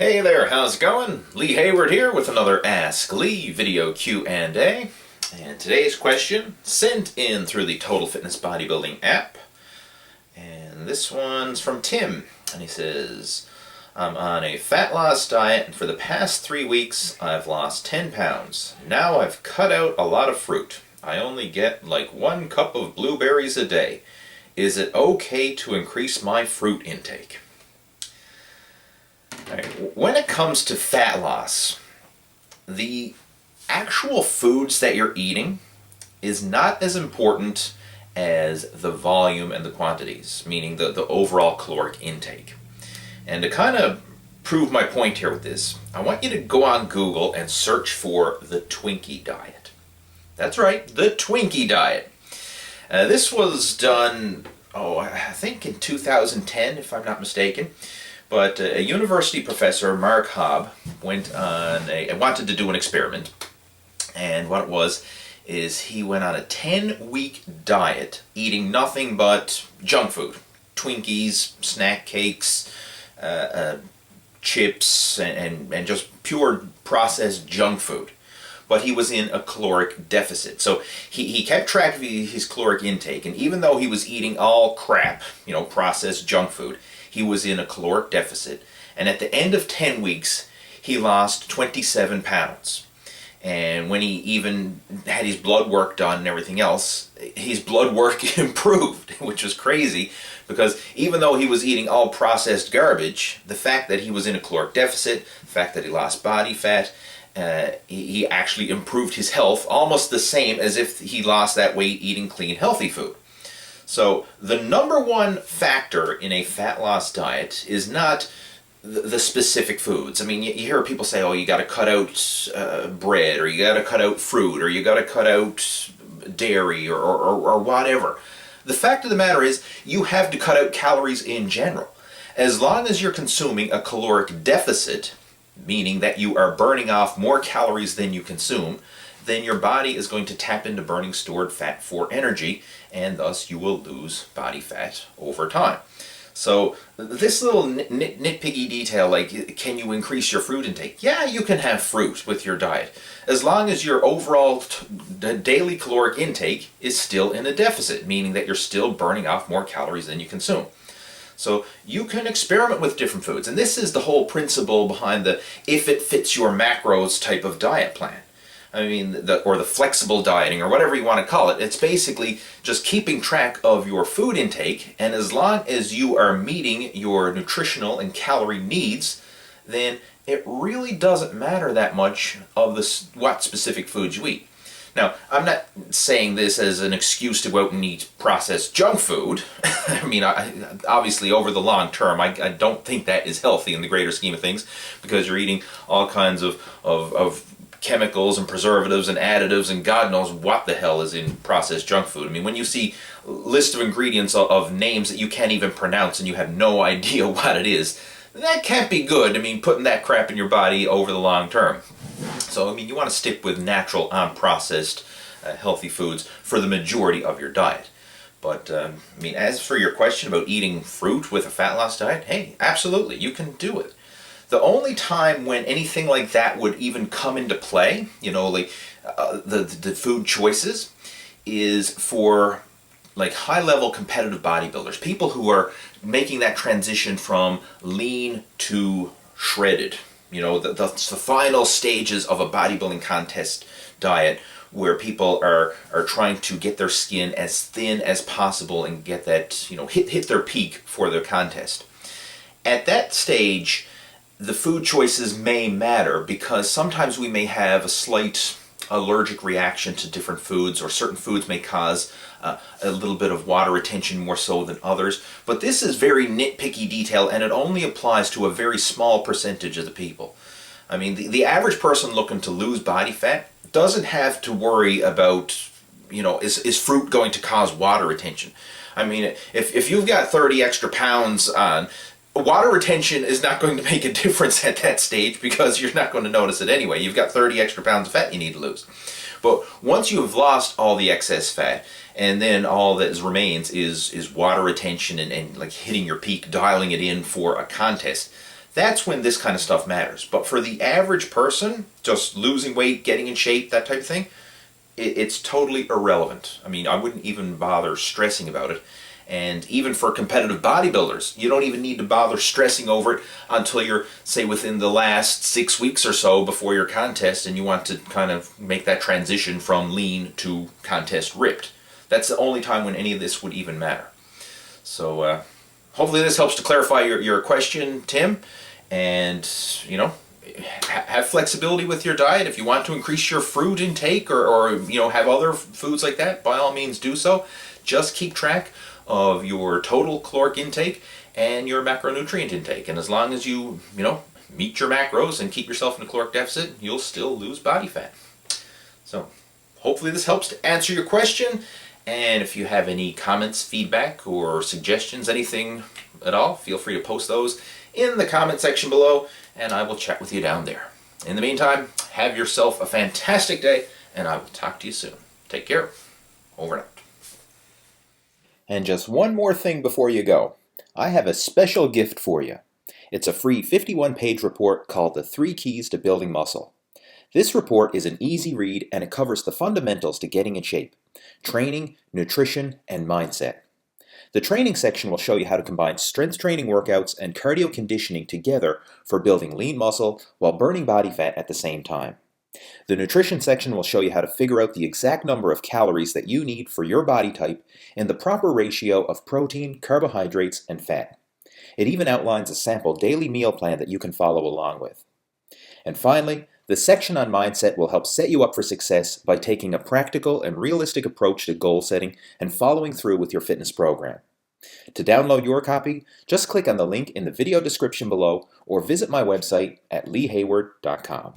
Hey there, how's it going? Lee Hayward here with another Ask Lee video Q&A. And today's question, sent in through the Total Fitness Bodybuilding app. And this one's from Tim. And he says, I'm on a fat loss diet, and for the past 3 weeks, I've lost 10 pounds. Now I've cut out a lot of fruit. I only get like 1 cup of blueberries a day. Is it okay to increase my fruit intake? Right. When it comes to fat loss, the actual foods that you're eating is not as important as the volume and the quantities, meaning the overall caloric intake. And to kind of prove my point here with this, I want you to go on Google and search for the Twinkie Diet. That's right, the Twinkie Diet. This was done, I think in 2010, if I'm not mistaken. But a university professor, Mark Haub, wanted to do an experiment. And what it was is he went on a 10-week diet, eating nothing but junk food. Twinkies, snack cakes, chips, and just pure processed junk food. But he was in a caloric deficit. So he kept track of his caloric intake, and even though he was eating all crap, processed junk food, he was in a caloric deficit. And at the end of 10 weeks, he lost 27 pounds. And when he even had his blood work done and everything else, his blood work improved, which was crazy, because even though he was eating all processed garbage, the fact that he was in a caloric deficit, the fact that he lost body fat, he actually improved his health almost the same as if he lost that weight eating clean, healthy food. So the number one factor in a fat loss diet is not the specific foods. I mean, you hear people say, oh, you got to cut out bread, or you got to cut out fruit, or you got to cut out dairy, or whatever. The fact of the matter is, you have to cut out calories in general. As long as you're consuming a caloric deficit, meaning that you are burning off more calories than you consume, then your body is going to tap into burning stored fat for energy, and thus you will lose body fat over time. So this little nitpicky detail, like can you increase your fruit intake? Yeah, you can have fruit with your diet, as long as your overall daily caloric intake is still in a deficit, meaning that you're still burning off more calories than you consume. So you can experiment with different foods, and this is the whole principle behind the if it fits your macros type of diet plan. I mean, or the flexible dieting, or whatever you want to call it. It's basically just keeping track of your food intake, and as long as you are meeting your nutritional and calorie needs, then it really doesn't matter that much of what specific foods you eat. Now, I'm not saying this as an excuse to go out and eat processed junk food. I mean, obviously, over the long term, I don't think that is healthy in the greater scheme of things, because you're eating all kinds of chemicals and preservatives and additives, and God knows what the hell is in processed junk food. I mean, when you see a list of ingredients of names that you can't even pronounce and you have no idea what it is, that can't be good. I mean, putting that crap in your body over the long term. So, I mean, you want to stick with natural, unprocessed, healthy foods for the majority of your diet. But, I mean, as for your question about eating fruit with a fat loss diet, hey, absolutely, you can do it. The only time when anything like that would even come into play, like the food choices, is for like high-level competitive bodybuilders, people who are making that transition from lean to shredded. The final stages of a bodybuilding contest diet, where people are trying to get their skin as thin as possible and get that, hit their peak for their contest. At that stage, the food choices may matter, because sometimes we may have a slight allergic reaction to different foods, or certain foods may cause a little bit of water retention more so than others. But this is very nitpicky detail, and it only applies to a very small percentage of the people. I mean, the average person looking to lose body fat doesn't have to worry about, is fruit going to cause water retention? I mean, if you've got 30 extra pounds on, water retention is not going to make a difference at that stage, because you're not going to notice it anyway. You've got 30 extra pounds of fat you need to lose. But once you have lost all the excess fat, and then all that remains is water retention and like hitting your peak, dialing it in for a contest, That's when this kind of stuff matters. But for the average person, just losing weight, getting in shape, that type of thing, it's totally irrelevant. I mean, I wouldn't even bother stressing about it. And even for competitive bodybuilders, you don't even need to bother stressing over it until you're, say, within the last 6 weeks or so before your contest, and you want to kind of make that transition from lean to contest ripped. That's the only time when any of this would even matter. So hopefully this helps to clarify your question, Tim. And, you know, have flexibility with your diet. If you want to increase your fruit intake or you know, have other foods like that, by all means do so. Just keep track of your total caloric intake and your macronutrient intake. And as long as you meet your macros and keep yourself in a caloric deficit, you'll still lose body fat. So hopefully this helps to answer your question. And if you have any comments, feedback, or suggestions, anything at all, feel free to post those in the comment section below, and I will chat with you down there. In the meantime, have yourself a fantastic day, and I will talk to you soon. Take care. Over and out. And just one more thing before you go. I have a special gift for you. It's a free 51-page report called The 3 Keys to Building Muscle. This report is an easy read, and it covers the fundamentals to getting in shape: training, nutrition, and mindset. The training section will show you how to combine strength training workouts and cardio conditioning together for building lean muscle while burning body fat at the same time. The nutrition section will show you how to figure out the exact number of calories that you need for your body type and the proper ratio of protein, carbohydrates, and fat. It even outlines a sample daily meal plan that you can follow along with. And finally, the section on mindset will help set you up for success by taking a practical and realistic approach to goal setting and following through with your fitness program. To download your copy, just click on the link in the video description below or visit my website at leehayward.com.